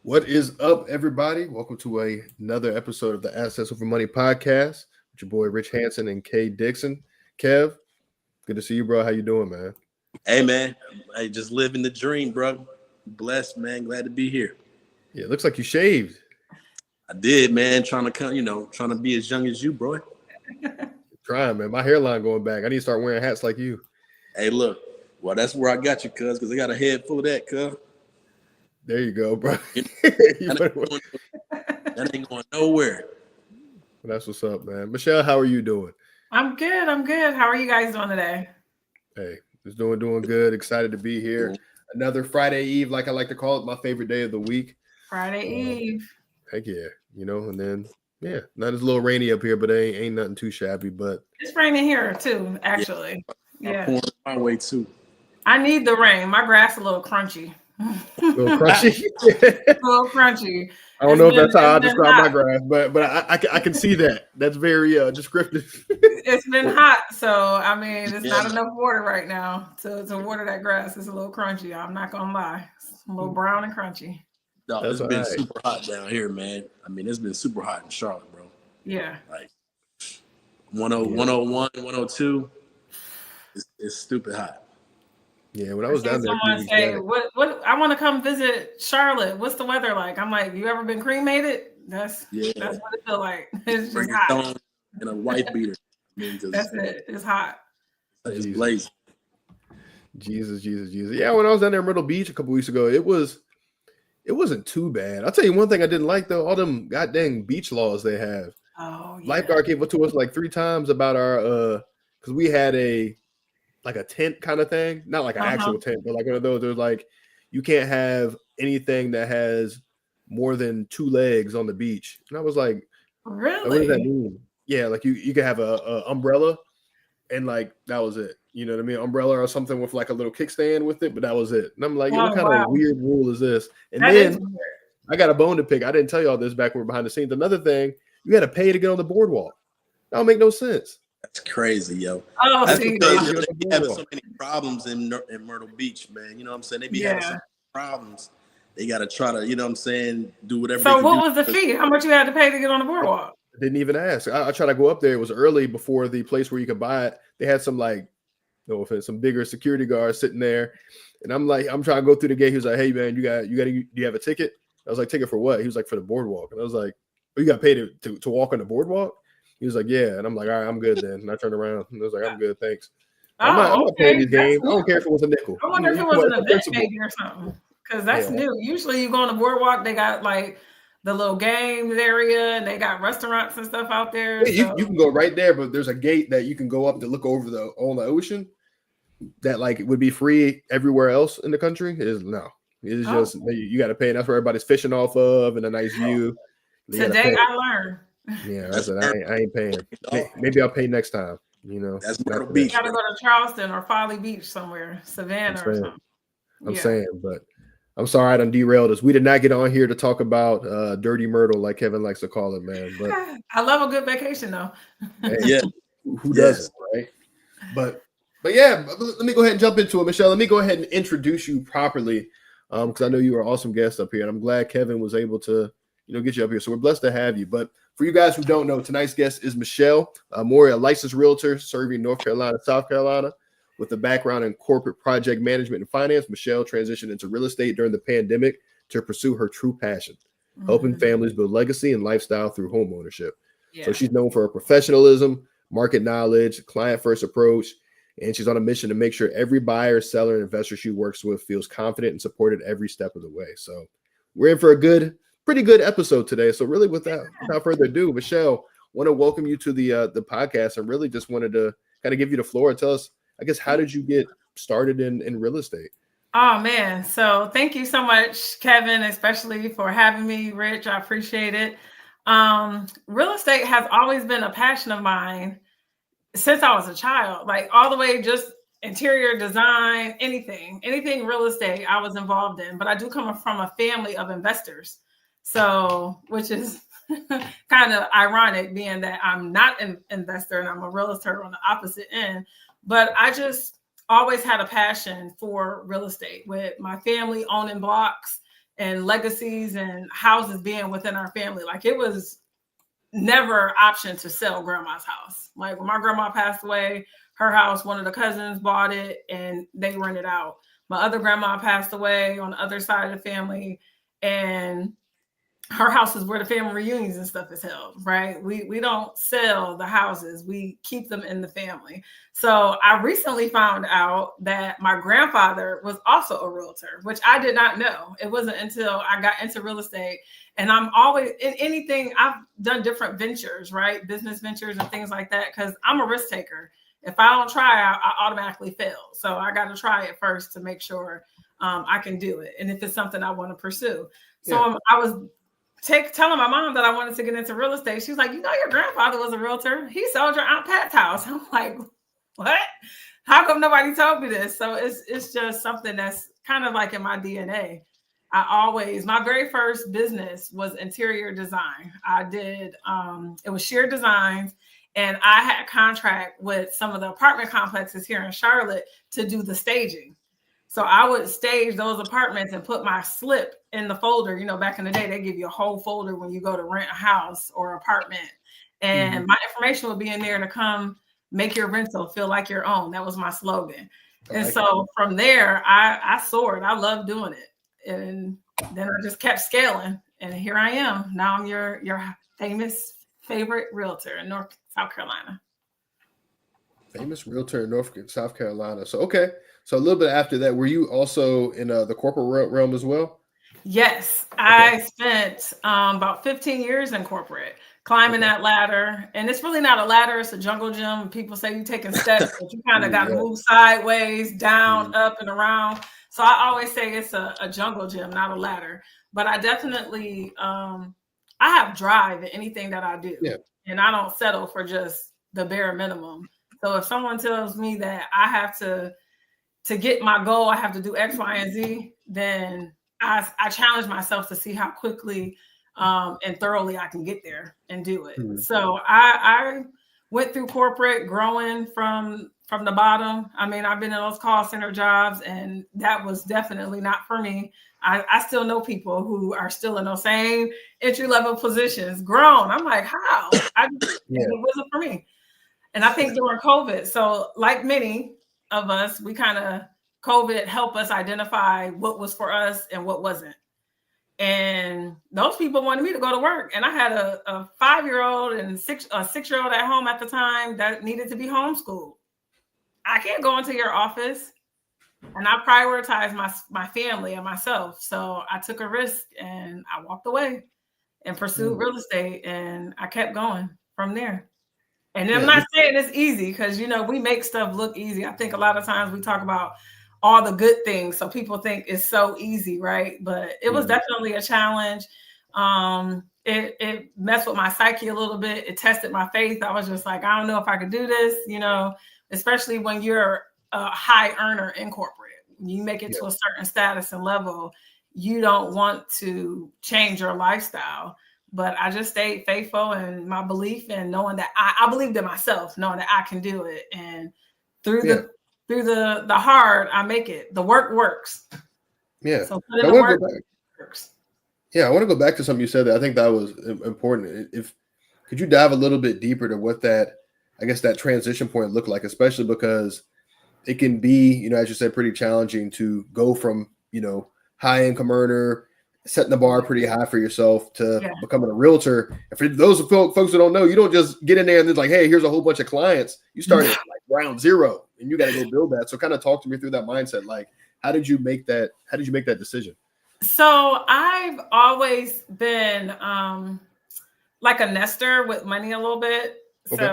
What is up, everybody? Welcome to another episode of the Assets Over Money podcast with your boy Rich Hansen and Kay Dixon. Kev, good to see you, bro. How you doing, man? Hey, man. I just living the dream, bro. Blessed, man. Glad to be here. Yeah, it looks like you shaved. I did, man. Trying to come, trying to be as young as you, bro. Trying, man. My hairline going back. I need to start wearing hats like you. Hey, look. Well, that's where I got you, cuz, because I got a head full of that, cuz. There you go, bro. That ain't going nowhere. That's what's up, man. Michelle, how are you doing? I'm good. How are you guys doing today? Hey, just doing good. Excited to be here. Mm-hmm. Another Friday Eve, like I like to call it, my favorite day of the week. Friday Eve. Heck yeah, and then not as a little rainy up here, but ain't nothing too shabby. But it's raining here too, actually. Yeah. I'm my way too. I need the rain. My grass a little crunchy. A little crunchy. A little crunchy. I don't know if that's how I describe my grass, but I can see that. That's very descriptive. It's been hot, so I mean, it's not enough water right now to water that grass. It's a little crunchy. I'm not gonna lie. It's a little brown and crunchy. No, it's been super hot down here, man. I mean, it's been super hot in Charlotte, bro. Yeah. Like 101, 102. It's stupid hot. Yeah, when I was down there, someone say, "What? I want to come visit Charlotte. What's the weather like?" I'm like, "You ever been cremated? That's what it feel like. It's just hot." And a white beater. That's it. It's hot. It's blazing. Jesus. Yeah, when I was down there in Myrtle Beach a couple weeks ago, it wasn't too bad. I'll tell you one thing I didn't like though, all them goddamn beach laws they have. Oh, yeah. Lifeguard came up to us like 3 times about our because we had a tent kind of thing, not like an actual tent, but like one of those. There's like you can't have anything that has more than 2 legs on the beach. And I was like, really? What does that mean? Yeah, like you could have a umbrella, and like that was it. You know what I mean? Umbrella or something with like a little kickstand with it, but that was it. And I'm like, what kind of weird rule is this? And then I got a bone to pick. I didn't tell you all this back when we were behind the scenes. Another thing, you had to pay to get on the boardwalk. That don't make no sense. That's crazy, yo. Oh, that's because they have so many problems in Myrtle Beach, man. You know what I'm saying? They be having some problems. They got to try to, you know what I'm saying, do whatever. So what was the fee? How much you had to pay to get on the boardwalk? I didn't even ask. I tried to go up there. It was early before the place where you could buy it. They had some no offense, some bigger security guards sitting there. And I'm trying to go through the gate. He was like, "Hey man, do you have a ticket?" I was like, "Ticket for what?" He was like, "For the boardwalk." And I was like, "Oh, you got paid to walk on the boardwalk?" He was like, "Yeah." And I'm like, "All right, I'm good then." And I turned around and I was like, "I'm good, thanks." I'm not playing these games. I don't care if it was a nickel. I wonder if it was an event maybe or something. Because that's new. Usually you go on the boardwalk, they got like the little games area and they got restaurants and stuff out there. Yeah, you can go right there, but there's a gate that you can go up to look over on the ocean that like it would be free everywhere else in the country. It's just you got to pay, and that's where everybody's fishing off of and a nice view. Today I learned. Yeah, I said I ain't paying. Maybe I'll pay next time. That's Myrtle Beach. You gotta go to Charleston or Folly Beach somewhere, Savannah or something. I'm saying, but I'm sorry I done derailed us. We did not get on here to talk about Dirty Myrtle, like Kevin likes to call it, man. But I love a good vacation, though. Hey, who doesn't, right? But yeah, let me go ahead and jump into it, Michelle. Let me go ahead and introduce you properly, because I know you are an awesome guest up here, and I'm glad Kevin was able to, get you up here. So we're blessed to have you. But for you guys who don't know, tonight's guest is Michelle Morey, a licensed realtor serving North Carolina, South Carolina. With a background in corporate project management and finance, Michelle transitioned into real estate during the pandemic to pursue her true passion, helping families build legacy and lifestyle through homeownership. Yeah. So she's known for her professionalism, market knowledge, client-first approach, and she's on a mission to make sure every buyer, seller, and investor she works with feels confident and supported every step of the way. So we're in for a pretty good episode today. So really without further ado, Michelle, want to welcome you to the podcast and really just wanted to kind of give you the floor and tell us, I guess, how did you get started in real estate? Oh, man. So thank you so much, Kevin, especially for having me, Rich. I appreciate it. Real estate has always been a passion of mine since I was a child, like all the way just interior design, anything real estate I was involved in. But I do come from a family of investors. So, which is kind of ironic being that I'm not an investor and I'm a realtor on the opposite end. But I just always had a passion for real estate with my family owning blocks and legacies and houses being within our family. Like it was never option to sell grandma's house. Like when my grandma passed away, her house, one of the cousins bought it and they rented out. My other grandma passed away on the other side of the family, and her house is where the family reunions and stuff is held, right? We don't sell the houses. We keep them in the family. So I recently found out that my grandfather was also a realtor, which I did not know. It wasn't until I got into real estate, and I'm always in anything. I've done different ventures, right? Business ventures and things like that, because I'm a risk taker. If I don't try, I automatically fail. So I got to try it first to make sure I can do it. And if it's something I want to pursue. So I was telling my mom that I wanted to get into real estate. She's like, your grandfather was a realtor. He sold your Aunt Pat's house. I'm like, what? How come nobody told me this? So it's just something that's kind of like in my DNA. My very first business was interior design. I did, it was Sheer Designs. And I had a contract with some of the apartment complexes here in Charlotte to do the staging. So I would stage those apartments and put my slip in the folder. Back in the day, they give you a whole folder when you go to rent a house or apartment. And my information would be in there to come make your rental feel like your own. That was my slogan. And so from there, I soared. I loved doing it. And then I just kept scaling. And here I am. Now I'm your famous favorite realtor in South Carolina. Famous realtor in South Carolina. So, okay. So a little bit after that, were you also in the corporate realm as well? Yes. Okay. I spent about 15 years in corporate, climbing that ladder. And it's really not a ladder. It's a jungle gym. People say you're taking steps, but you kind of got to move sideways, down, up, and around. So I always say it's a jungle gym, not a ladder. But I definitely, I have drive in anything that I do. Yeah. And I don't settle for just the bare minimum. So if someone tells me that I have to get my goal, I have to do X, Y, and Z, then I challenge myself to see how quickly and thoroughly I can get there and do it. Mm-hmm. So I went through corporate, growing from the bottom. I mean, I've been in those call center jobs, and that was definitely not for me. I still know people who are still in those same entry-level positions, grown. I'm like, how? It wasn't for me. And I think during COVID, so like many of us, we kind of, COVID helped us identify what was for us and what wasn't. And those people wanted me to go to work. And I had a 5-year-old and a 6-year-old at home at the time that needed to be homeschooled. I can't go into your office. And I prioritized my family and myself. So I took a risk and I walked away and pursued real estate, and I kept going from there. And I'm not saying it's easy, because, we make stuff look easy. I think a lot of times we talk about all the good things, so people think it's so easy, right? But it was definitely a challenge. It messed with my psyche a little bit. It tested my faith. I was just like, I don't know if I could do this, especially when you're a high earner in corporate. You make it to a certain status and level, you don't want to change your lifestyle. But I just stayed faithful, and my belief, and knowing that I believed in myself, knowing that I can do it. And through the hard, I make it. The work works. Yeah. So put in the work works. Yeah, I want to go back to something you said that I think that was important. Could you dive a little bit deeper to what that transition point looked like, especially because it can be, as you said, pretty challenging to go from, high income earner, setting the bar pretty high for yourself, to becoming a realtor. And for those folks who don't know, you don't just get in there and it's like, hey, here's a whole bunch of clients. You start at like ground zero, and you got to go build that. So kind of talk to me through that mindset. Like, how did you make that decision? So I've always been like a nester with money a little bit. Okay.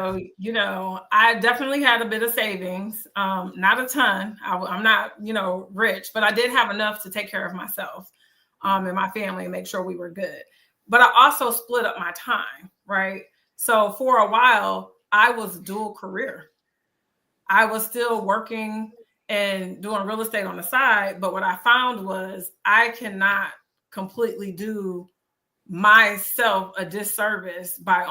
So, I definitely had a bit of savings, not a ton. I'm not, rich, but I did have enough to take care of myself and my family and make sure we were good. But I also split up my time, right? So for a while, I was dual career. I was still working and doing real estate on the side. But what I found was I cannot completely do myself a disservice by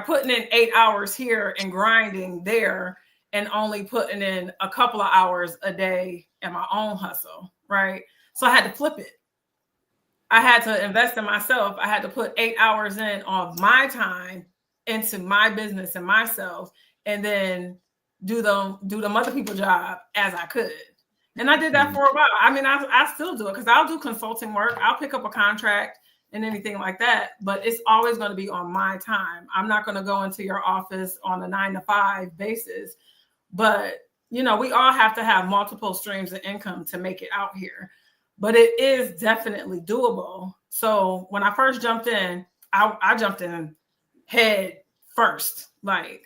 putting in 8 hours here and grinding there, and only putting in a couple of hours a day in my own hustle, right? So I had to flip it. I had to invest in myself. I had to put 8 hours in of my time into my business and myself, and then do them other people's job as I could. And I did that for a while. I mean, I still do it because I'll do consulting work. I'll pick up a contract and anything like that, but it's always going to be on my time. I'm not going to go into your office on a 9-to-5 basis. But, you know, we all have to have multiple streams of income to make it out here. But it is definitely doable. So when I first jumped in, I jumped in head first, like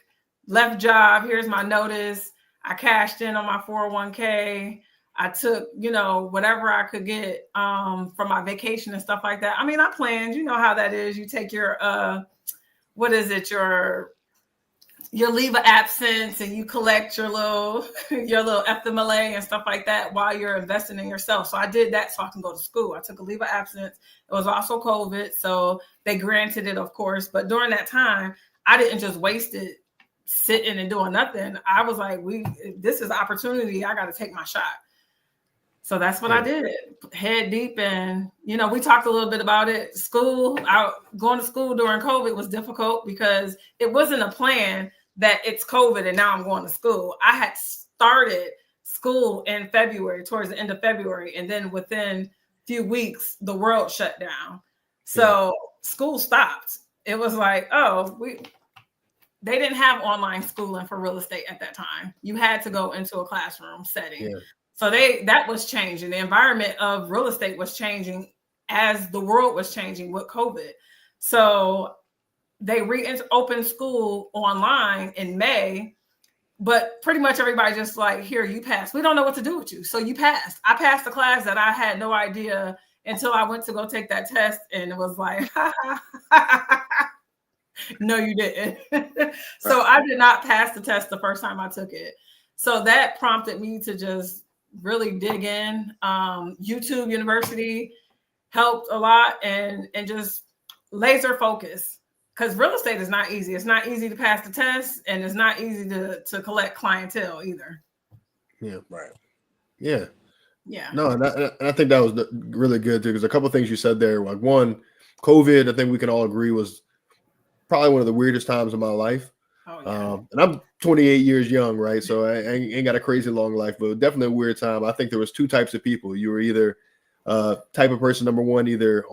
left job, here's my notice. I cashed in on my 401k. I took, you know, whatever I could get from my vacation and stuff like that. I mean, I planned, you know how that is. You take your, your leave of absence and you collect your little FMLA and stuff like that while you're investing in yourself. So I did that so I can go to school. I took a leave of absence. It was also COVID, so they granted it, of course. But during that time, I didn't just waste it sitting and doing nothing. I was like, this is opportunity. I got to take my shot. So that's what I did, head deep. And, you know, we talked a little bit about it. Going to school during COVID was difficult because it wasn't a plan that it's COVID and now I'm going to school. I had started school in February, towards the end of February. And then within a few weeks, the world shut down. So school stopped. It was like, they didn't have online schooling for real estate at that time. You had to go into a classroom setting. Yeah. So that was changing. The environment of real estate was changing as the world was changing with COVID. So they reopened school online in May, but pretty much everybody just like, here, you passed. We don't know what to do with you. So you passed. I passed the class that I had no idea until I went to go take that test, and it was like, no, you didn't. So I did not pass the test the first time I took it. So that prompted me to just really dig in. YouTube University helped a lot, and just laser focus, because real estate is not easy. It's not easy to pass the test, and it's not easy to collect clientele either. Yeah. Right. Yeah. Yeah. No, and I think that was really good too, because a couple of things you said there, like one, COVID, I think we can all agree was probably one of the weirdest times of my life. Oh, yeah. And I'm 28 years young, right? So I ain't got a crazy long life, but definitely a weird time. I think there was two types of people. You were either type of person, number one, either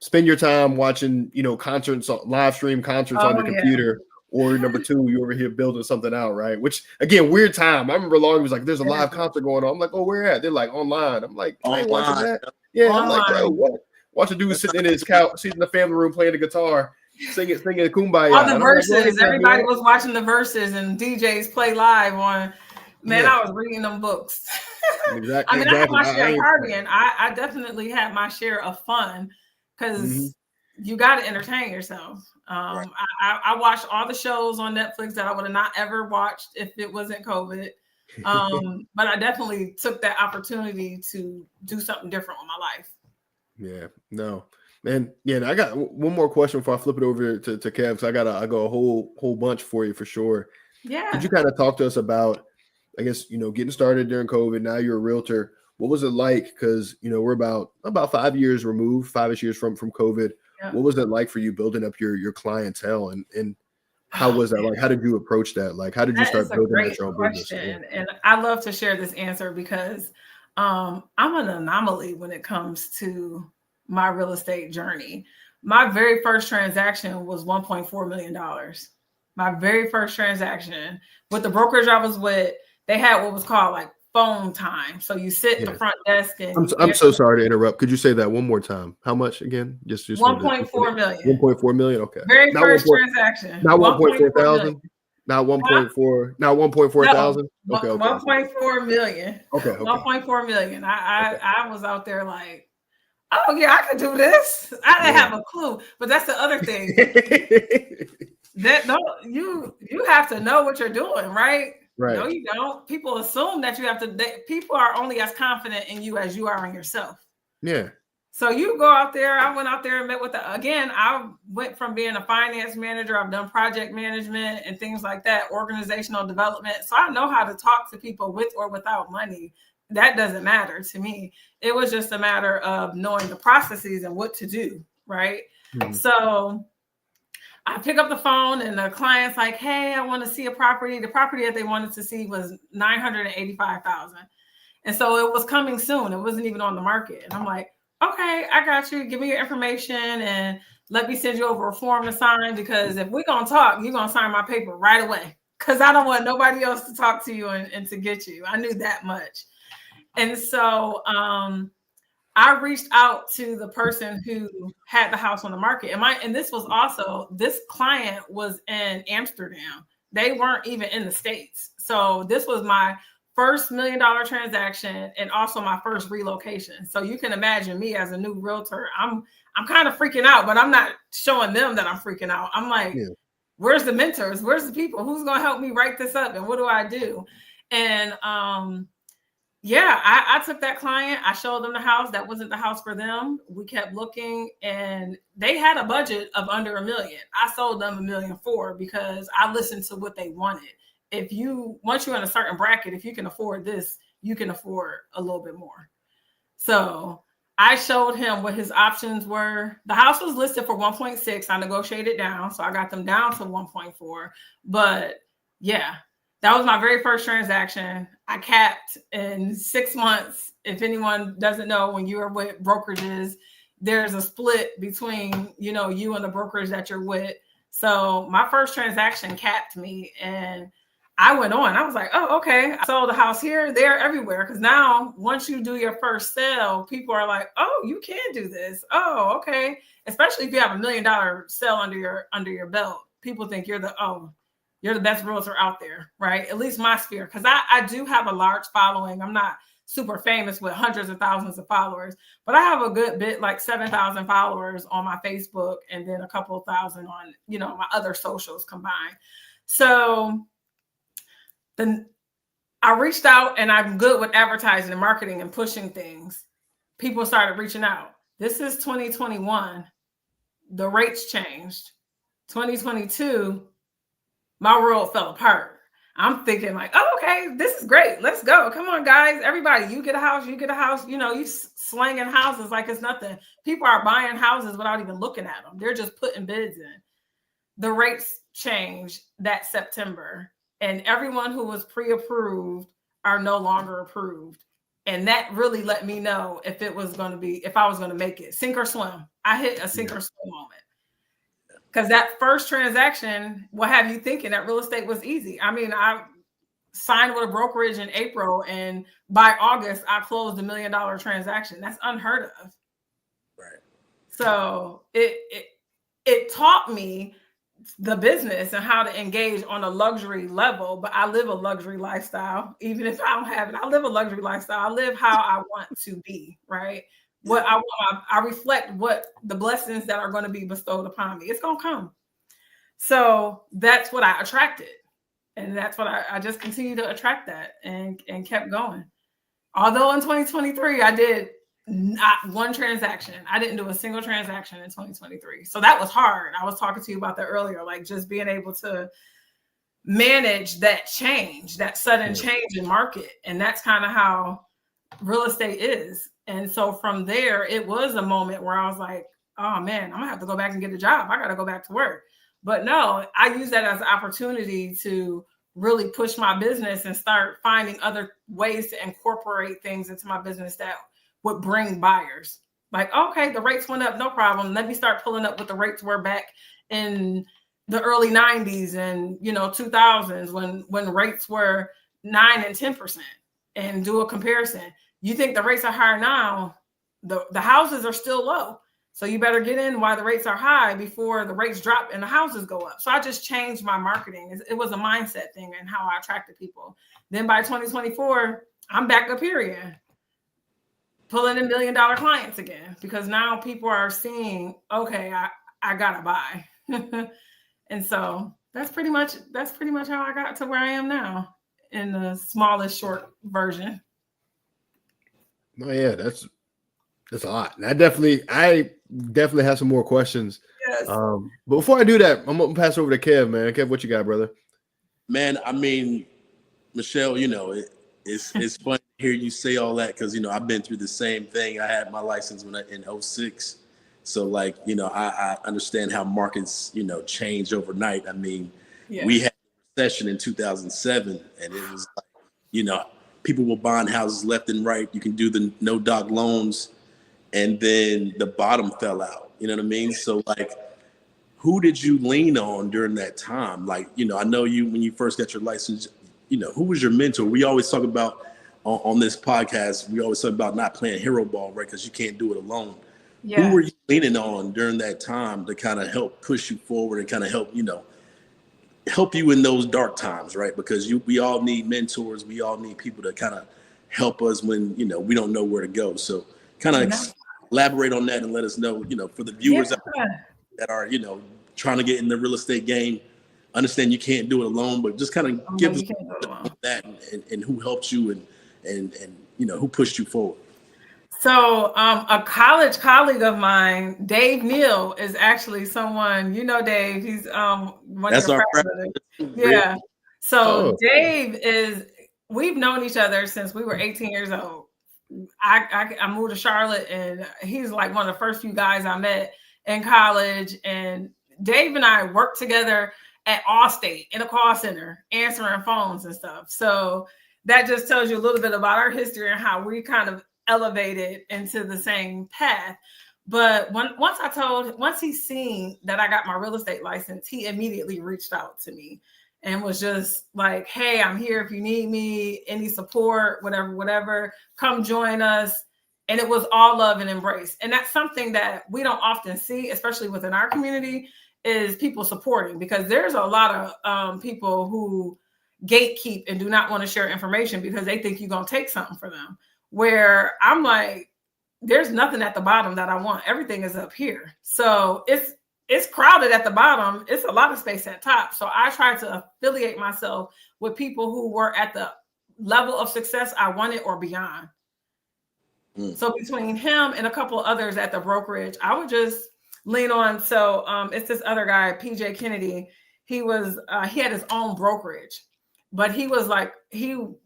spend your time watching, you know, concerts, live stream concerts on your computer, or number two, you over here building something out, right? Which, again, weird time. I remember Long was like, there's a live concert going on. I'm like, oh, where at? They're like, online. I'm like, I ain't watching that. Yeah, online. I'm like, bro, what? Watch a dude sitting in his couch, sitting in the family room playing the guitar, singing Kumbaya. On the verses, everybody was watching the verses, and DJs play live on. Man, I was reading them books. Exactly. I mean, I had my share of partying. I definitely had my share of fun, because you got to entertain yourself. I watched all the shows on Netflix that I would have not ever watched if it wasn't COVID. But I definitely took that opportunity to do something different with my life. Yeah, no. And yeah, I got one more question before I flip it over to Kev, because I got a whole bunch for you for sure. Yeah. Could you kind of talk to us about, I guess, you know, getting started during COVID? Now you're a realtor. What was it like? Because, you know, we're about 5 years removed, 5-ish years from COVID. Yeah. What was it like for you building up your clientele, and how was that? Like, how did you approach that? Like, how did you start building up your own business? Yeah. And I love to share this answer because I'm an anomaly when it comes to my real estate journey. My very first transaction was $1.4 million. My very first transaction with the brokerage I was with, they had what was called like phone time. So you sit at the front desk and I'm so sorry to interrupt. Could you say that one more time? How much again? Just 1.4 million. 1.4 million. Okay. Very first transaction. Not 1.4 thousand. Not 1.4. Not 1.4 thousand. Okay. 1.4 million. Okay. 1.4 million. I was out there like, oh yeah, I could do this. I didn't have a clue, but that's the other thing. You have to know what you're doing, right? Right. No, you don't. People assume that you have to. People are only as confident in you as you are in yourself. Yeah. So you go out there. I went out there and met with I went from being a finance manager. I've done project management and things like that, organizational development. So I know how to talk to people with or without money. that doesn't matter to me. It was just a matter of knowing the processes and what to do, right? Mm-hmm. So I pick up the phone and the client's like, hey, I want to see a property. The property that they wanted to see was $985,000. And so it was coming soon. It wasn't even on the market. And I'm like, okay, I got you. Give me your information and let me send you over a form to sign, because if we're going to talk, you're going to sign my paper right away, because I don't want nobody else to talk to you and to get you. I knew that much. And so I reached out to the person who had the house on the market. And this was also, this client was in Amsterdam. They weren't even in the States. So this was my first $1 million transaction and also my first relocation. So you can imagine me as a new realtor, I'm kind of freaking out, but I'm not showing them that I'm freaking out. I'm like, where's the mentors? Where's the people? Who's going to help me write this up? And what do I do? And I took that client. I showed them the house. That wasn't the house for them. We kept looking, and they had a budget of under $1 million. I sold them $1.4 million because I listened to what they wanted. Once you're in a certain bracket, if you can afford this, you can afford a little bit more. So I showed him what his options were. The house was listed for 1.6. I negotiated down, so I got them down to 1.4. But yeah, that was my very first transaction. I capped in 6 months. If anyone doesn't know, when you're with brokerages, there's a split between, you and the brokerage that you're with. So my first transaction capped me, and I went on. I was like, oh, okay. I sold the house here, there, everywhere. Because now once you do your first sale, people are like, oh, you can do this. Oh, okay. Especially if you have $1 million sale under your belt. People think you're the best realtor out there, right? At least my sphere. Because I do have a large following. I'm not super famous with hundreds of thousands of followers, but I have a good bit, like 7,000 followers on my Facebook, and then a couple of thousand on, my other socials combined. So then I reached out, and I'm good with advertising and marketing and pushing things. People started reaching out. This is 2021. The rates changed. 2022, my world fell apart. I'm thinking like, oh, okay, this is great. Let's go. Come on, guys. Everybody, you get a house. You slanging houses like it's nothing. People are buying houses without even looking at them. They're just putting bids in. The rates changed that September, and everyone who was pre-approved are no longer approved. And that really let me know if I was going to make it. Sink or swim. I hit a sink or swim moment. Because that first transaction will have you thinking that real estate was easy. I mean, I signed with a brokerage in April, and by August, I closed $1 million transaction. That's unheard of. Right. So it taught me the business and how to engage on a luxury level, but I live a luxury lifestyle. Even if I don't have it, I live a luxury lifestyle. I live how I want to be, right? What I want, I reflect what the blessings that are going to be bestowed upon me. It's going to come. So that's what I attracted. And that's what I just continue to attract that and kept going. Although in 2023, I did not one transaction. I didn't do a single transaction in 2023. So that was hard. I was talking to you about that earlier, like just being able to manage that change, that sudden change in market. And that's kind of how real estate is. And so from there, it was a moment where I was like, oh man, I'm gonna have to go back and get a job. I got to go back to work. But no, I use that as an opportunity to really push my business and start finding other ways to incorporate things into my business that would bring buyers. Like, okay, the rates went up, no problem. Let me start pulling up what the rates were back in the early 90s and 2000s when rates were 9 and 10%, and do a comparison. You think the rates are higher now, the houses are still low. So you better get in while the rates are high before the rates drop and the houses go up. So I just changed my marketing. It was a mindset thing and how I attracted people. Then by 2024, I'm back up here again, pulling in $1 million clients again, because now people are seeing, okay, I gotta buy. And so that's pretty much how I got to where I am now in the smallest short version. Oh yeah, that's a lot. And I definitely have some more questions. Yes. But before I do that, I'm gonna pass over to Kev, man. Kev, what you got, brother? Man, I mean, Michelle, It's funny to hear you say all that because, I've been through the same thing. I had my license in '06. So like, I understand how markets, change overnight. I mean, we had a recession in 2007 and it was like, people were buying houses left and right. You can do the no doc loans and then the bottom fell out. You know what I mean? So like, who did you lean on during that time? Like, I know you, when you first got your license, who was your mentor? We always talk about on this podcast, we always talk about not playing hero ball, right? Because you can't do it alone. Yeah. Who were you leaning on during that time to kind of help push you forward and kind of help you in those dark times, right? Because we all need mentors. We all need people to kind of help us when, we don't know where to go. So kind of elaborate on that and let us know, for the viewers that are, trying to get in the real estate game, understand you can't do it alone, but just kind of give us that and who helped you and who pushed you forward. So a college colleague of mine, Dave Neal, is actually someone, Dave, he's one of your presidents. Yeah. So Dave we've known each other since we were 18 years old. I moved to Charlotte and he's like one of the first few guys I met in college. And Dave and I worked together at Allstate in a call center, answering phones and stuff. So that just tells you a little bit about our history and how we kind of elevated into the same path. But once he seen that I got my real estate license, he immediately reached out to me and was just like, hey, I'm here if you need me, any support, whatever, come join us. And it was all love and embrace. And that's something that we don't often see, especially within our community, is people supporting, because there's a lot of people who gatekeep and do not want to share information because they think you're going to take something for them. Where I'm like, there's nothing at the bottom that I want. Everything is up here. So it's crowded at the bottom. It's a lot of space at top. So I try to affiliate myself with people who were at the level of success I wanted or beyond. So between him and a couple others at the brokerage, I would just lean on. So it's this other guy, PJ Kennedy. He had his own brokerage, but he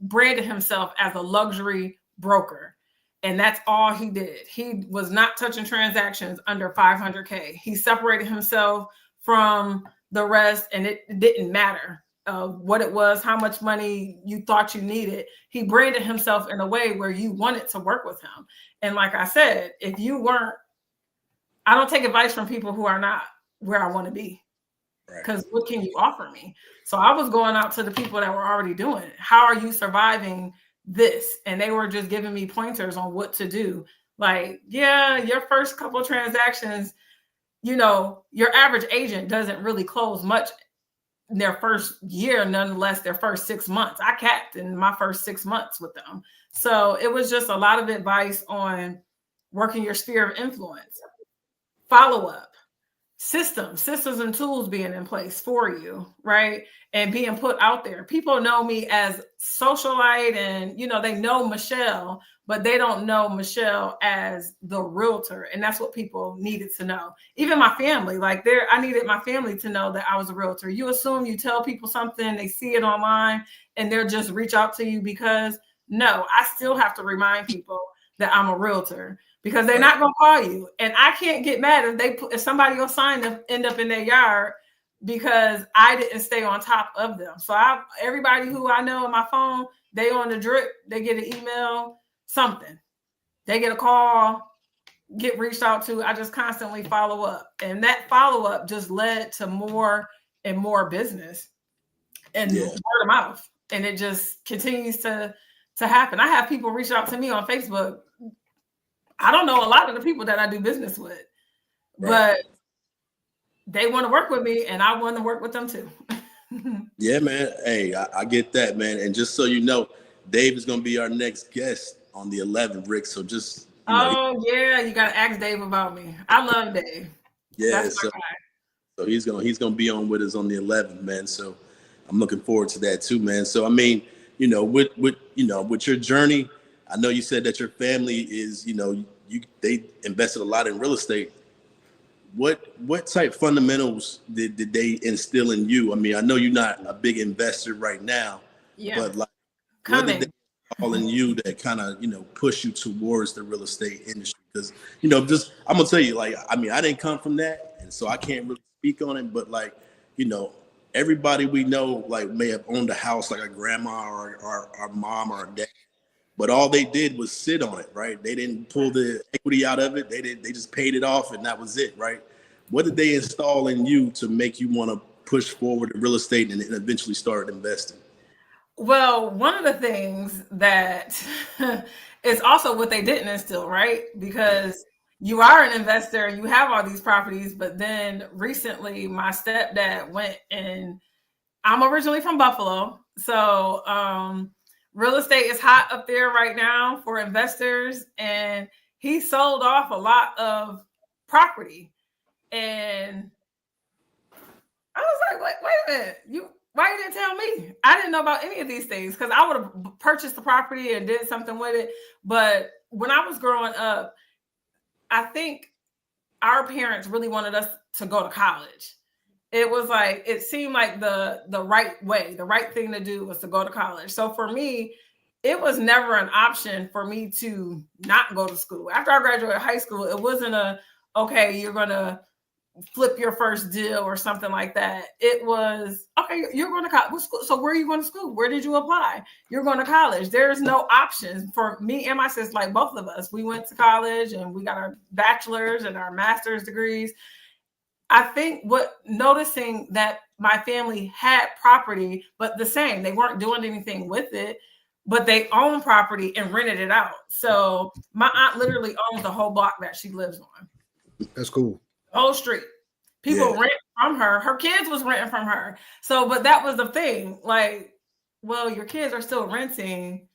branded himself as a luxury broker. And that's all he did. He was not touching transactions under 500K. He separated himself from the rest, and it didn't matter what it was, how much money you thought you needed. He branded himself in a way where you wanted to work with him. And like I said, I don't take advice from people who are not where I want to be, because what can you offer me? So I was going out to the people that were already doing it. How are you surviving this? And they were just giving me pointers on what to do. Like, yeah, your first couple of transactions, your average agent doesn't really close much in their first year, nonetheless, their first 6 months. I capped in my first 6 months with them. So it was just a lot of advice on working your sphere of influence, follow-up, systems and tools being in place for you, right? And being put out there. People know me as socialite and, they know Michelle, but they don't know Michelle as the realtor. And that's what people needed to know. Even my family, I needed my family to know that I was a realtor. You assume you tell people something, they see it online, and they'll just reach out to you because, no, I still have to remind people that I'm a realtor, because they're not going to call you. And I can't get mad if somebody will end up in their yard because I didn't stay on top of them. So everybody who I know on my phone, they on the drip, they get an email, something. They get a call, get reached out to. I just constantly follow up. And that follow-up just led to more and more business and word of mouth. And it just continues to happen. I have people reach out to me on Facebook. I don't know a lot of the people that I do business with, but they want to work with me and I want to work with them too. Yeah, man. Hey, I get that, man. And just so you know, Dave is going to be our next guest on the 11th, Rick. So just, you got to ask Dave about me. I love Dave. Yeah. So he's going to be on with us on the 11th, man. So I'm looking forward to that too, man. So, I mean, with your journey, I know you said that your family is, they invested a lot in real estate. What type fundamentals did they instill in you? I mean, I know you're not a big investor right now, but like, what did they install in you that kind of, push you towards the real estate industry? Because, just, I'm gonna tell you, like, I mean, I didn't come from that, and so I can't really speak on it, but like, everybody we know, like, may have owned a house, like a grandma or our mom or our dad, but all they did was sit on it, right? They didn't pull the equity out of it. They just paid it off, and that was it, right? What did they install in you to make you want to push forward in real estate and eventually start investing? Well, one of the things that is also what they didn't instill, right? Because you are an investor, you have all these properties, but then recently my stepdad went, and I'm originally from Buffalo. So real estate is hot up there right now for investors, and he sold off a lot of property. And I was like, wait a minute, why you didn't tell me? I didn't know about any of these things, because I would have purchased the property and did something with it. But when I was growing up, I think our parents really wanted us to go to college. It was like, it seemed like the right way, the right thing to do was to go to college. So for me, it was never an option for me to not go to school. After I graduated high school, it wasn't okay, you're going to flip your first deal or something like that. It was, okay, you're going to college. So where are you going to school? Where did you apply? You're going to college. There's no options for me and my sister, like both of us. We went to college and we got our bachelor's and our master's degrees. I think noticing that my family had property, but the same, they weren't doing anything with it, but they own property and rented it out. So my aunt literally owns the whole block that she lives on. That's cool. Whole street. People rent from her. Her kids was renting from her. So, but that was the thing. Like, well, your kids are still renting.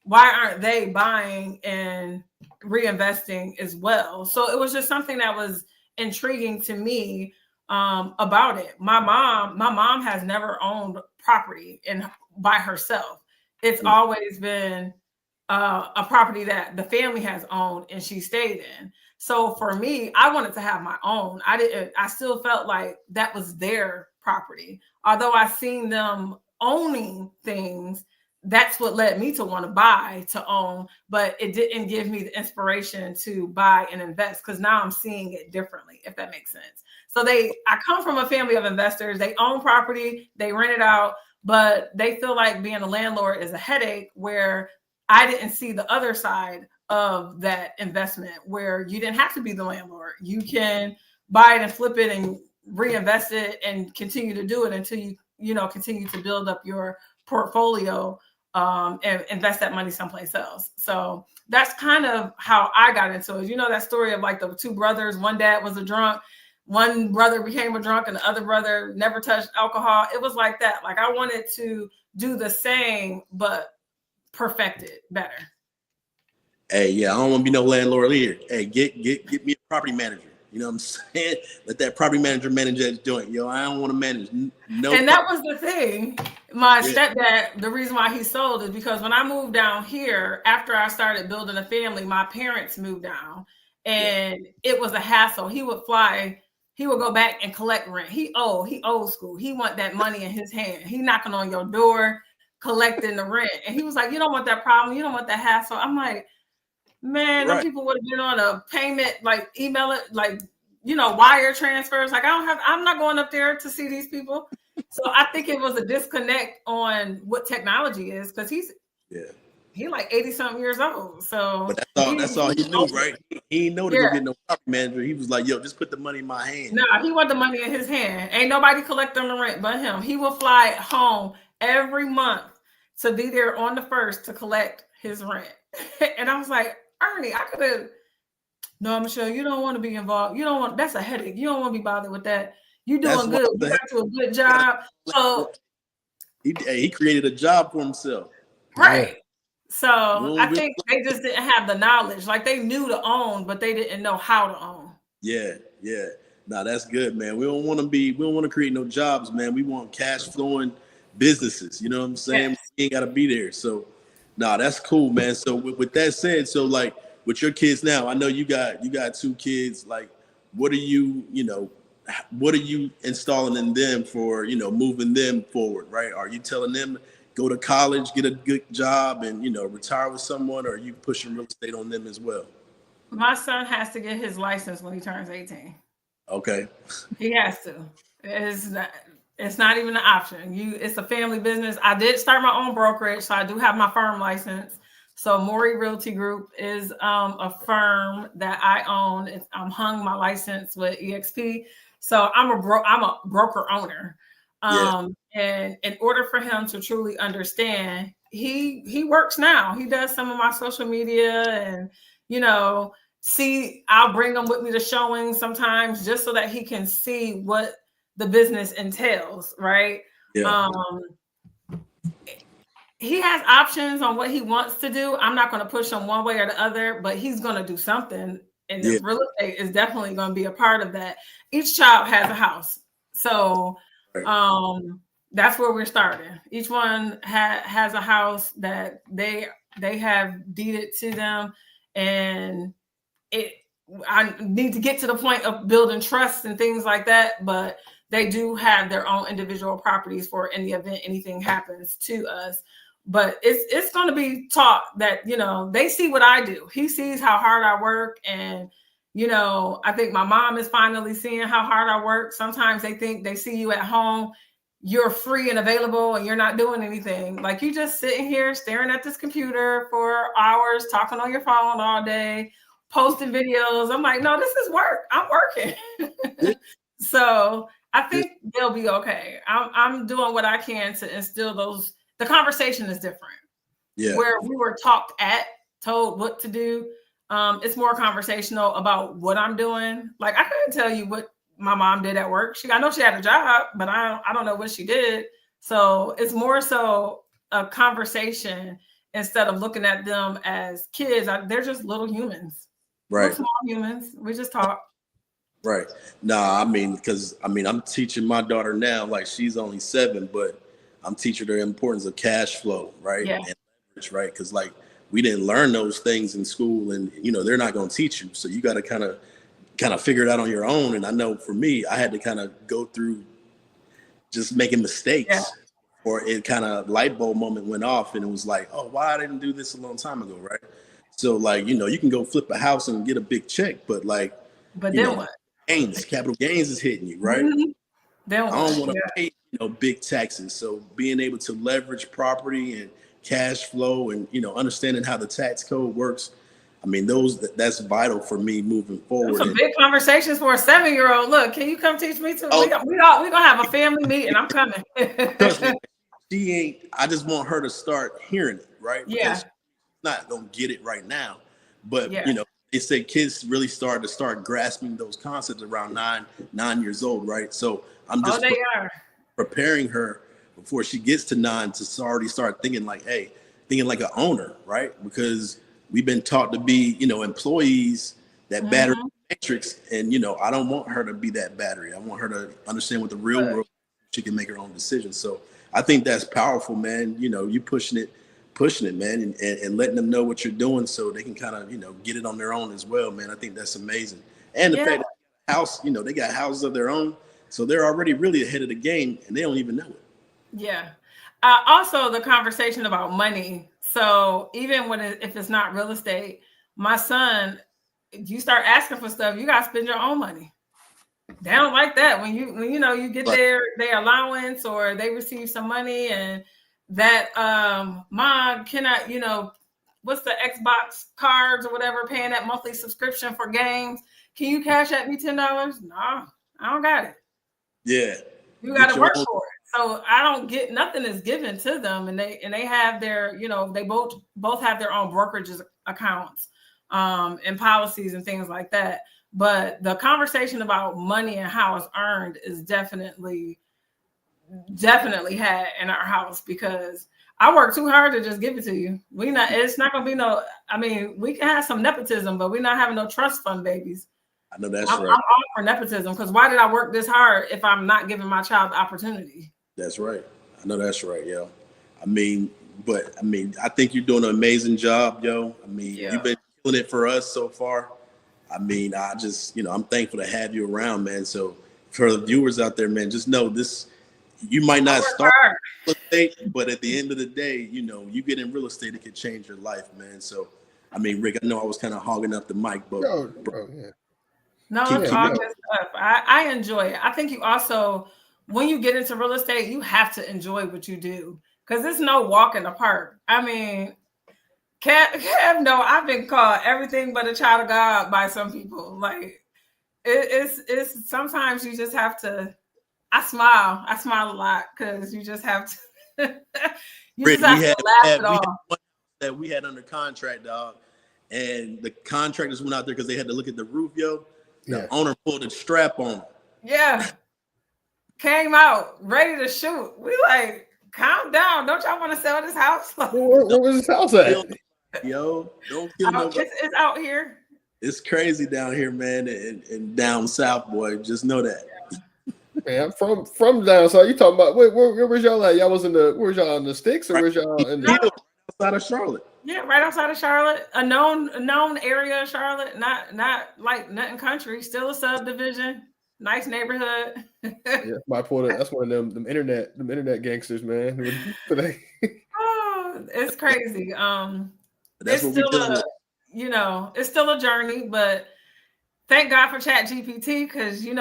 Why aren't they buying and reinvesting as well? So it was just something that was intriguing to me about it. My mom has never owned property by herself. It's always been a property that the family has owned and she stayed in. So for me, I wanted to have my own. I still felt like that was their property. Although I seen them owning things, that's what led me to want to buy, to own, but it didn't give me the inspiration to buy and invest, because now I'm seeing it differently, if that makes sense. So I come from a family of investors. They own property, they rent it out, but they feel like being a landlord is a headache, where I didn't see the other side of that investment, where you didn't have to be the landlord. You can buy it and flip it and reinvest it and continue to do it until you continue to build up your portfolio and invest that money someplace else. So that's kind of how I got into it. You know that story of like the two brothers, one dad was a drunk, one brother became a drunk, and the other brother never touched alcohol. It was like that. Like, I wanted to do the same, but perfect it better. Hey, yeah, I don't want to be no landlord either. Hey, get me a property manager. You know what I'm saying? Let that property manager manage that joint. Yo, I don't want to manage no. And that was the thing. My stepdad, the reason why he sold is because when I moved down here, after I started building a family, my parents moved down, and it was a hassle. He would go back and collect rent. He old school. He want that money in his hand. He knocking on your door, collecting the rent. And he was like, you don't want that problem. You don't want that hassle. I'm like, man, those people would have been on a payment, like email it, like, wire transfers. Like, I'm not going up there to see these people. So I think it was a disconnect on what technology is, because he's like 80 something years old. So but that's all he knew, right? He didn't know to go get no property manager. He was like, yo, just put the money in my hand. No, he want the money in his hand. Ain't nobody collecting the rent but him. He will fly home every month to be there on the 1st to collect his rent. And I was like, Ernie, I could have. No, Michelle, you don't want to be involved. That's a headache. You don't want to be bothered with that. You doing good. You got to a good job. So he created a job for himself. Right. So I think they just didn't have the knowledge. Like, they knew to own, but they didn't know how to own. Yeah. Nah, that's good, man. We don't want to create no jobs, man. We want cash flowing businesses. You know what I'm saying? Yes. We ain't got to be there. So, nah, that's cool, man. So with that said, so like with your kids now, I know you got 2 kids. Like, what are you installing in them for, moving them forward, right? Are you telling them go to college, get a good job, and retire with someone, or are you pushing real estate on them as well? My son has to get his license when he turns 18. Okay. He has to. It's not even an option. It's a family business. I did start my own brokerage, so I do have my firm license. So Morey Realty Group is a firm that I own. I'm hung my license with EXP. So I'm a broker owner. And in order for him to truly understand, he works now. He does some of my social media and I'll bring him with me to showings sometimes just so that he can see what the business entails, right? Yeah. He has options on what he wants to do. I'm not going to push him one way or the other, but he's going to do something. And the real estate is definitely going to be a part of that. Each child has a house. So that's where we're starting. Each one has a house that they have deeded to them. And I need to get to the point of building trust and things like that, but they do have their own individual properties for in the event anything happens to us. But it's going to be taught that, they see what I do. He sees how hard I work. And, I think my mom is finally seeing how hard I work. Sometimes they think they see you at home, you're free and available and you're not doing anything. Like you just sitting here staring at this computer for hours, talking on your phone all day, posting videos. I'm like, no, this is work. I'm working. So I think they'll be okay. I'm doing what I can to instill those. The conversation is different. Yeah. Where we were told what to do. It's more conversational about what I'm doing. Like I couldn't tell you what my mom did at work. I know she had a job, but I don't know what she did. So it's more so a conversation instead of looking at them as kids. They're just little humans. Right. Small humans. We just talk. Right. Nah, because I'm teaching my daughter now, like she's only 7, but I'm teaching her the importance of cash flow, right? Yeah. And leverage, right? Because like we didn't learn those things in school, and they're not going to teach you. So you got to kind of figure it out on your own. And I know for me, I had to kind of go through just making mistakes, or it kind of light bulb moment went off, and it was like, oh, why I didn't do this a long time ago, right? So like you can go flip a house and get a big check, but then what? Capital gains is hitting you, right? Mm-hmm. Then what? I don't want to pay big taxes. So being able to leverage property and cash flow and understanding how the tax code works, that's vital for me moving forward. Some big conversations for a 7-year-old. Look, can you come teach me too? We gonna have a family meeting. I'm coming. She ain't. I just want her to start hearing it, right? Yeah. Because she's not gonna get it right now, but they say kids really start grasping those concepts around 9 years old, right? So I'm just preparing her before she gets to 9 to already start thinking like an owner, right? Because we've been taught to be, employees, that battery matrix, and I don't want her to be that battery. I want her to understand what the real world. She can make her own decisions. So I think that's powerful, man. You pushing it, man, and letting them know what you're doing so they can kind of, get it on their own as well, man. I think that's amazing. And the fact that house, they got houses of their own, so they're already really ahead of the game and they don't even know it. Yeah. Also the conversation about money. So even if it's not real estate, my son, you start asking for stuff, you got to spend your own money. They don't like that when you get their allowance or they receive some money and that mom cannot, what's the Xbox cards or whatever, paying that monthly subscription for games. Can you cash at me $10? No, I don't got it. Yeah. You got to work for it. So I don't get, nothing is given to them, and they have their, they both have their own brokerage accounts and policies and things like that. But the conversation about money and how it's earned is definitely had in our house, because I work too hard to just give it to you. It's not gonna be we can have some nepotism, but we're not having no trust fund babies. I know that's right. I'm all for nepotism, because why did I work this hard if I'm not giving my child the opportunity? That's right. I know that's right, yo. I think you're doing an amazing job, yo. You've been killing it for us so far. I just, I'm thankful to have you around, man. So for the viewers out there, man, just know this, you might not start real estate, but at the end of the day, you know, you get in real estate, it could change your life, man. So, I mean, Rick, I know I was kind of hogging up the mic, but no, it's all good stuff. I enjoy it. I think you also, when you get into real estate, you have to enjoy what you do because it's no walk in the park. I mean, Kev, no, I've been called everything but a child of God by some people. Like it's sometimes you just have to. I smile a lot because you just have to. Rick, have to laugh it off. One that we had under contract, dog, and the contractors went out there because they had to look at the roof, yo. The owner pulled a strap on him. Yeah, came out ready to shoot. We like, calm down. Don't y'all want to sell this house? Where was this house at? Yo, don't kill nobody. It's out here. It's crazy down here, man, and down south, boy. Just know that. Man, from down south. You talking about where was y'all at? Y'all was where's y'all in the sticks or where's y'all in the outside of Charlotte? Yeah, right outside of Charlotte. A known area of Charlotte, not like nothing country, still a subdivision. Nice neighborhood. That's one of them internet gangsters, man. Oh, it's crazy. That's it's still it's still a journey, but thank God for Chat GPT because you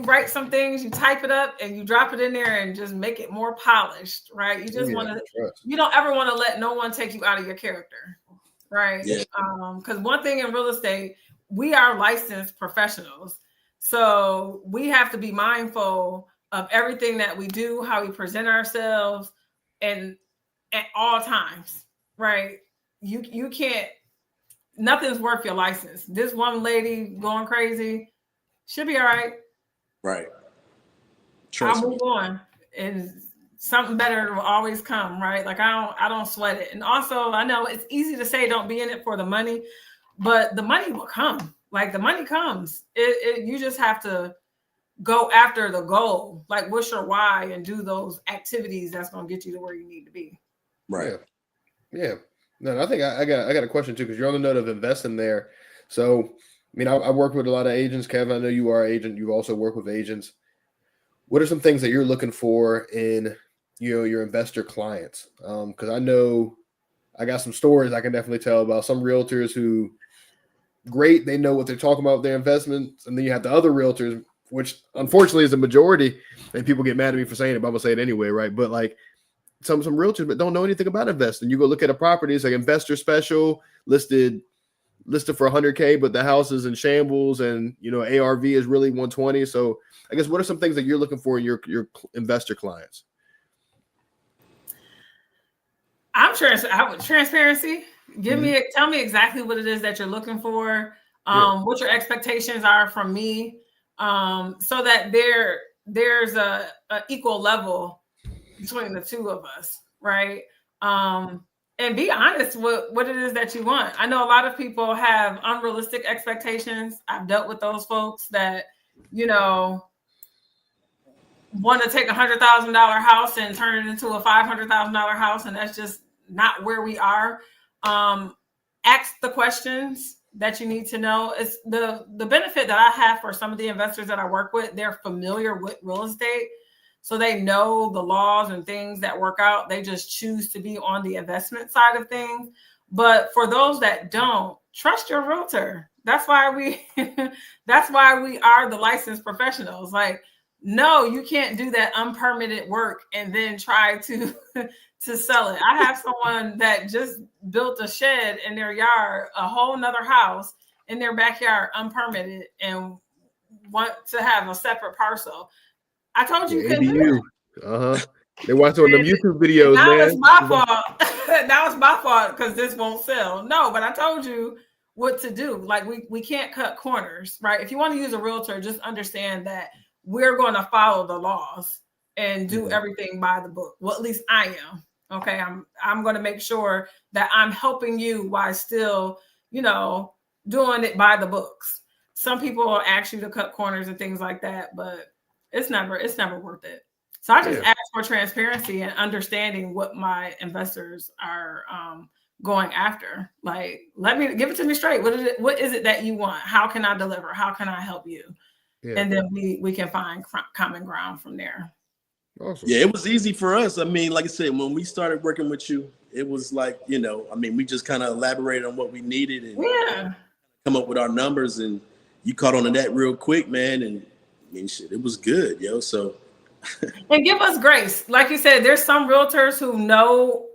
write some things, you type it up, and you drop it in there and just make it more polished, right? You just you don't ever want to let no one take you out of your character, right? Yeah. Because one thing in real estate, we are licensed professionals. So we have to be mindful of everything that we do, how we present ourselves, and at all times, right? You can't, nothing's worth your license. This one lady going crazy, she'll be all right. Right. I'll move on. And something better will always come, right? Like I don't sweat it. And also I know it's easy to say don't be in it for the money, but the money will come. Like the money comes. You just have to go after the goal. Like what's your why and do those activities that's going to get you to where you need to be. Right. Yeah. No, I think I got a question too, because you're on the note of investing there. So, I mean, I work with a lot of agents. Kevin, I know you are an agent. You also work with agents. What are some things that you're looking for in, your investor clients? Because I know I got some stories I can definitely tell about some realtors who great, they know what they're talking about with their investments, and then you have the other realtors, which unfortunately is the majority, and people get mad at me for saying it, but I'm gonna say it anyway, right? But like some realtors but don't know anything about investing. You go look at a property, it's like investor special, listed for 100K, but the house is in shambles, and ARV is really 120. So I guess what are some things that you're looking for in your investor clients? I'm sure transparency. Tell me exactly what it is that you're looking for, what your expectations are from me, so that there's a equal level between the two of us, right? And be honest with what it is that you want. I know a lot of people have unrealistic expectations. I've dealt with those folks that, want to take $100,000 house and turn it into a $500,000 house. And that's just not where we are. Ask the questions that you need to know. It's the benefit that I have for some of the investors that I work with. They're familiar with real estate. So they know the laws and things that work out. They just choose to be on the investment side of things. But for those that don't, trust your realtor. That's why we are the licensed professionals. Like, no, you can't do that unpermitted work and then try to sell it. I have someone that just built a shed in their yard, a whole nother house in their backyard, unpermitted, and want to have a separate parcel. I told you couldn't do it. They watch on them YouTube videos, now man. It's my fault. Now it's my fault because this won't sell. No, but I told you what to do. Like we can't cut corners, right? If you want to use a realtor, just understand that we're going to follow the laws and do everything by the book. Well, at least I am. Okay, I'm going to make sure that I'm helping you while still, doing it by the books. Some people will ask you to cut corners and things like that, but it's never worth it. So I just ask for transparency and understanding what my investors are going after. Like, give it to me straight. What is it that you want? How can I deliver? How can I help you? Yeah. And then we can find common ground from there. Awesome. Yeah, it was easy for us. I mean, like I said, when we started working with you, it was like, I mean, we just kind of elaborated on what we needed and come up with our numbers, and you caught on to that real quick, man. And I mean, shit, it was good, yo. So, and give us grace. Like you said, there's some realtors who know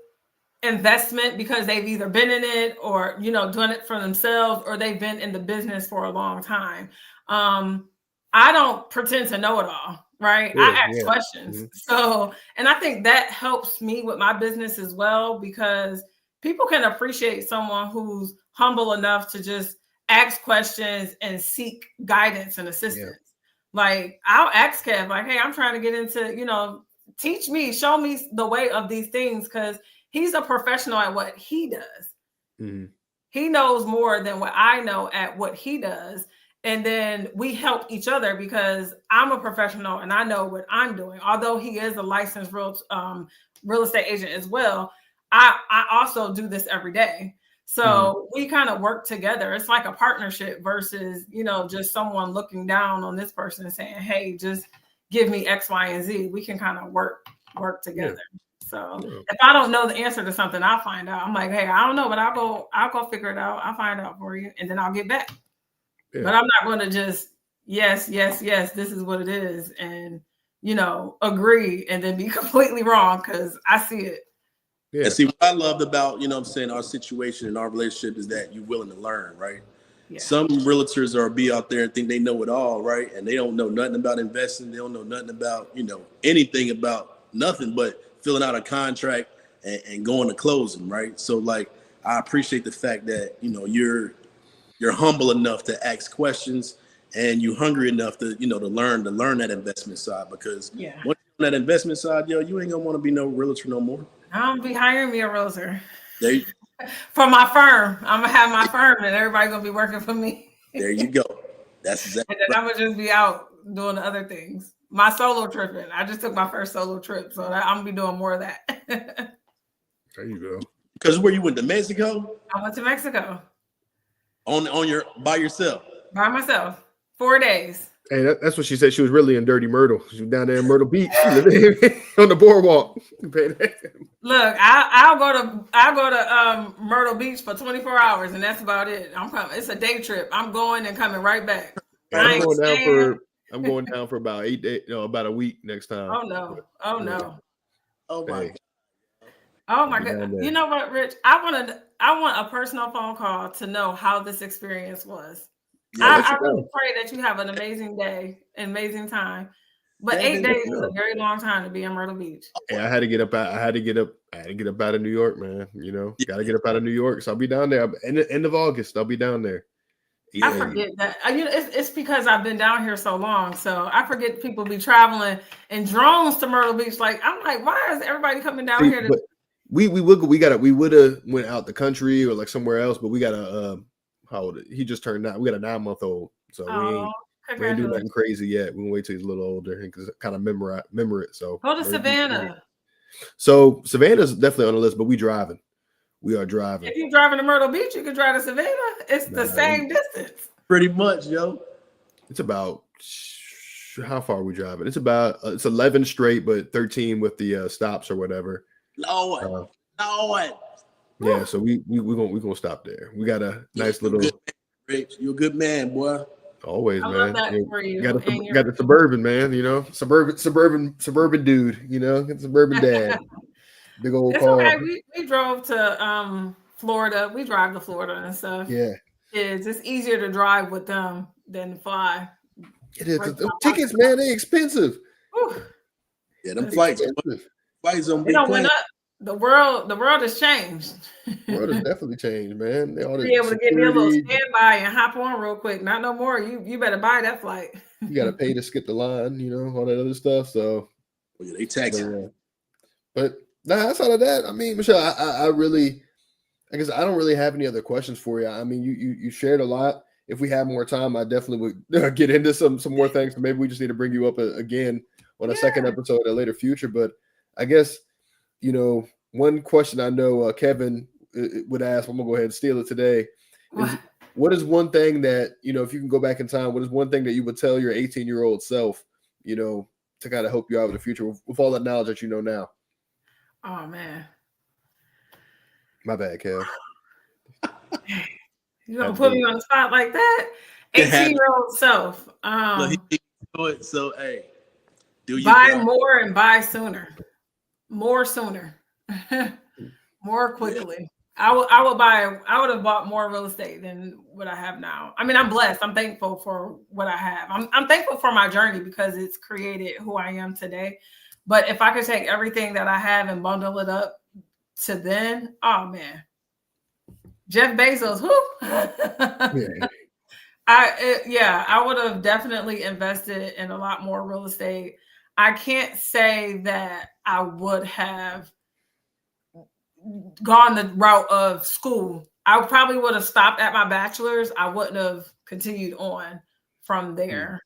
investment because they've either been in it or doing it for themselves, or they've been in the business for a long time. I don't pretend to know it all, right? Yeah, I ask questions. So, and I think that helps me with my business as well, because people can appreciate someone who's humble enough to just ask questions and seek guidance and assistance. Like, I'll ask Kev, like, hey, I'm trying to get into, teach me, show me the way of these things, because he's a professional at what he does. Mm-hmm. He knows more than what I know at what he does. And then we help each other because I'm a professional and I know what I'm doing. Although he is a licensed real estate agent as well, I also do this every day. So we kind of work together. It's like a partnership versus, just someone looking down on this person and saying, hey, just give me X, Y, and Z. We can kind of work together. So if I don't know the answer to something, I'll find out. I'm like, hey, I don't know, but I'll go figure it out. I'll find out for you, and then I'll get back. But I'm not going to just yes, this is what it is, and agree and then be completely wrong, because I see it. Yeah. And see, what I loved about our situation and our relationship is that you're willing to learn, right? Yeah. Some realtors be out there and think they know it all, right? And they don't know nothing about investing. They don't know nothing about anything about nothing but filling out a contract and going to closing, right? So like, I appreciate the fact that you're humble enough to ask questions, and you're hungry enough to to learn that investment side, because once you're on that investment side, you ain't gonna want to be no realtor no more. I'm gonna be hiring me a realtor for my firm. I'm gonna have my firm, and everybody's gonna be working for me. There you go. That's exactly. And then I'm gonna just be out doing the other things. My solo tripping. I just took my first solo trip, so I'm gonna be doing more of that. There you go. Because where you went to Mexico? I went to Mexico. By yourself? By myself. 4 days. Hey, that's what she said. She was really in Dirty Myrtle. She was down there in Myrtle Beach on the boardwalk. Look, I'll go to Myrtle Beach for 24 hours, and that's about it. I'm coming. It's a day trip. I'm going and coming right back. I'm going down for about 8 days. No, about a week next time. Oh no! Oh no! Oh my! Oh my God! You know what, Rich? I want a personal phone call to know how this experience was. Yeah, I really pray that you have an amazing day, amazing time. But 8 days is a very long time to be in Myrtle Beach. Yeah, I had to get up out of New York, man. Got to get up out of New York. So I'll be down there. End of August, I'll be down there. I forget that. It's because I've been down here so long. So I forget people be traveling in drones to Myrtle Beach. Like, I'm like, why is everybody coming down here? We would have went out the country or like somewhere else, but we got a how old? He just turned 9. We got a 9-month-old, so we ain't doing nothing crazy yet. We can wait till he's a little older and kind of remember it. So go to Savannah. So Savannah's definitely on the list, but we driving. We are driving. If you're driving to Myrtle Beach, you can drive to Savannah. It's the same distance. Pretty much, yo. It's about how far are we driving? It's about it's 11 straight, but 13 with the stops or whatever. Lord. Yeah, so we gonna stop there. We got a nice little. Rich, you're a good man, boy. Always, I man. love that for you. Got the suburban man, suburban dude, suburban dad. Big old car. Okay. We drove to Florida. We drive to Florida and stuff. Yeah, it's easier to drive with them than to fly. It is. The tickets, man, they expensive. Whew. Yeah, them flights on big went up. The world has changed. The world has definitely changed, man. They ought to be able to get me a little standby and hop on real quick. Not no more. You better buy that flight. You got to pay to skip the line, all that other stuff. So they tax it. But outside of that, I mean, Michelle, I guess I don't really have any other questions for you. I mean, you shared a lot. If we had more time, I definitely would get into some more things. So maybe we just need to bring you up again on a second episode at a later future. But I guess, one question I know Kevin would ask, I'm going to go ahead and steal it today. What is one thing that, if you can go back in time, what is one thing that you would tell your 18-year-old self, to kind of help you out in the future with all that knowledge that you know now? Oh man, my bad, Kev. You gonna put me on the spot like that? 18-year-old self. So hey, buy more and buy sooner. More sooner. More quickly. Yeah. I would have bought more real estate than what I have now. I mean, I'm blessed. I'm thankful for what I have. I'm thankful for my journey because it's created who I am today. But if I could take everything that I have and bundle it up to then, oh man. Jeff Bezos, who? I would have definitely invested in a lot more real estate. I can't say that I would have gone the route of school. I probably would have stopped at my bachelor's. I wouldn't have continued on from there.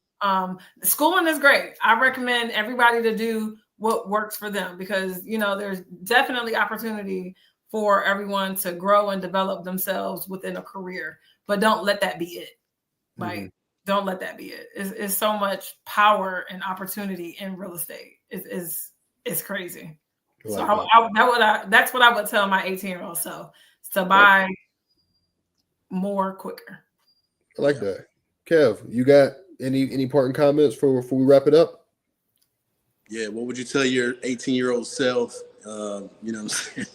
Schooling is great. I recommend everybody to do what works for them because, there's definitely opportunity for everyone to grow and develop themselves within a career, but don't let that be it. Like, don't let that be it. It's so much power and opportunity in real estate. It's crazy. Like so that's what I would tell my 18-year-old self, to buy more quicker. I like that. Kev, you got any parting comments before we wrap it up? Yeah, what would you tell your 18-year-old self? You know what I'm saying?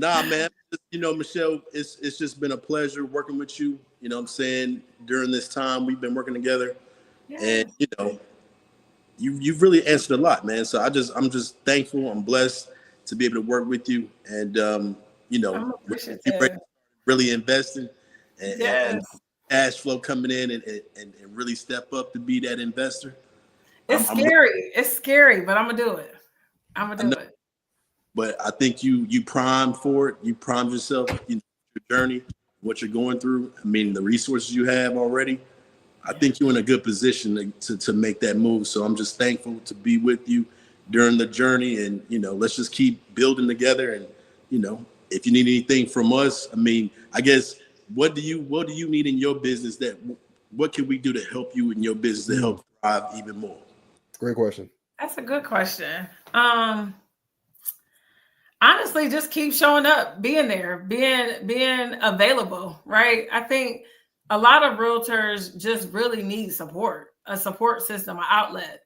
Man. Michelle, it's just been a pleasure working with you. You know what I'm saying? During this time we've been working together. Yes. And you've really answered a lot, man. So I'm just thankful. I'm blessed to be able to work with you, and really investing and cash flow coming in and really step up to be that investor. It's scary. It's scary, but I'm gonna do it. But I think you primed for it. You primed yourself, your journey, what you're going through. I mean, the resources you have already. I think you're in a good position to make that move. So I'm just thankful to be with you during the journey, and let's just keep building together. And if you need anything from us, I mean, I guess what do you need in your business? What can we do to help you in your business to help thrive even more? Great question. That's a good question. Honestly, just keep showing up, being there, being available, right? I think a lot of realtors just really need support, a support system, an outlet,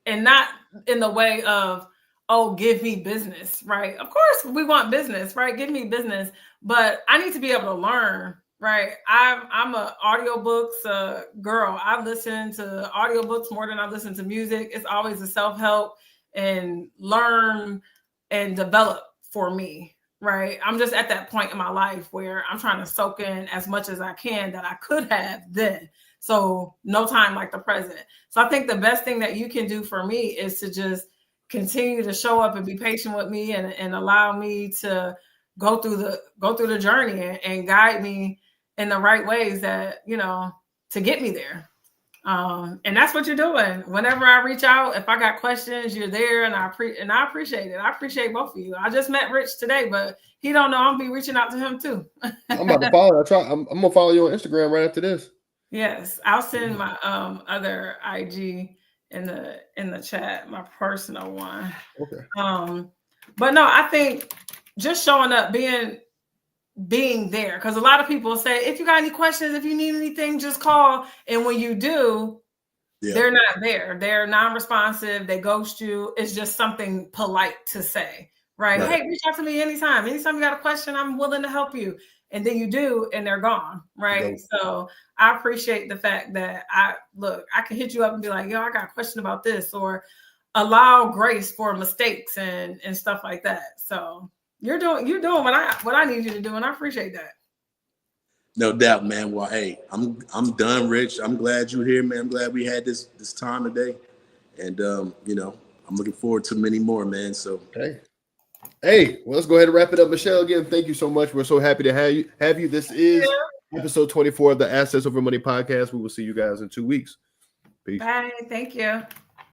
and not in the way of, oh, give me business, right? Of course, we want business, right? Give me business, but I need to be able to learn, right? I'm a audiobooks girl. I listen to audiobooks more than I listen to music. It's always a self-help and learn and develop for me, right? I'm just at that point in my life where I'm trying to soak in as much as I can that I could have then. So no time like the present. So I think the best thing that you can do for me is to just continue to show up and be patient with me and allow me to go through the journey and guide me in the right ways that, to get me there. And that's what you're doing. Whenever I reach out, if I got questions, you're there, and I appreciate it. I appreciate both of you. I just met Rich today, but he don't know I'm be reaching out to him too. I'm about to follow. I'm gonna follow you on Instagram right after this. Yes, I'll send my other IG in the chat, my personal one. Okay. But no, I think just showing up, being there, because a lot of people say, if you got any questions, if you need anything, just call. And when you do, they're not there. They're non-responsive. They ghost you. It's just something polite to say, right? Hey, reach out to me anytime. Anytime you got a question, I'm willing to help you. And then you do, and they're gone, right? So I appreciate the fact that I can hit you up and be like, yo, I got a question about this, or allow grace for mistakes and stuff like that. So you're doing what I need you to do, and I appreciate that. No doubt, man. Well, hey, I'm done, Rich. I'm glad you're here, man. I'm glad we had this time today, and I'm looking forward to many more, man. So hey, well, let's go ahead and wrap it up. Michelle, again, thank you so much. We're so happy to have you. This is episode 24 of the Assets Over Money podcast. We will see you guys in 2 weeks. Peace. Bye. Thank you.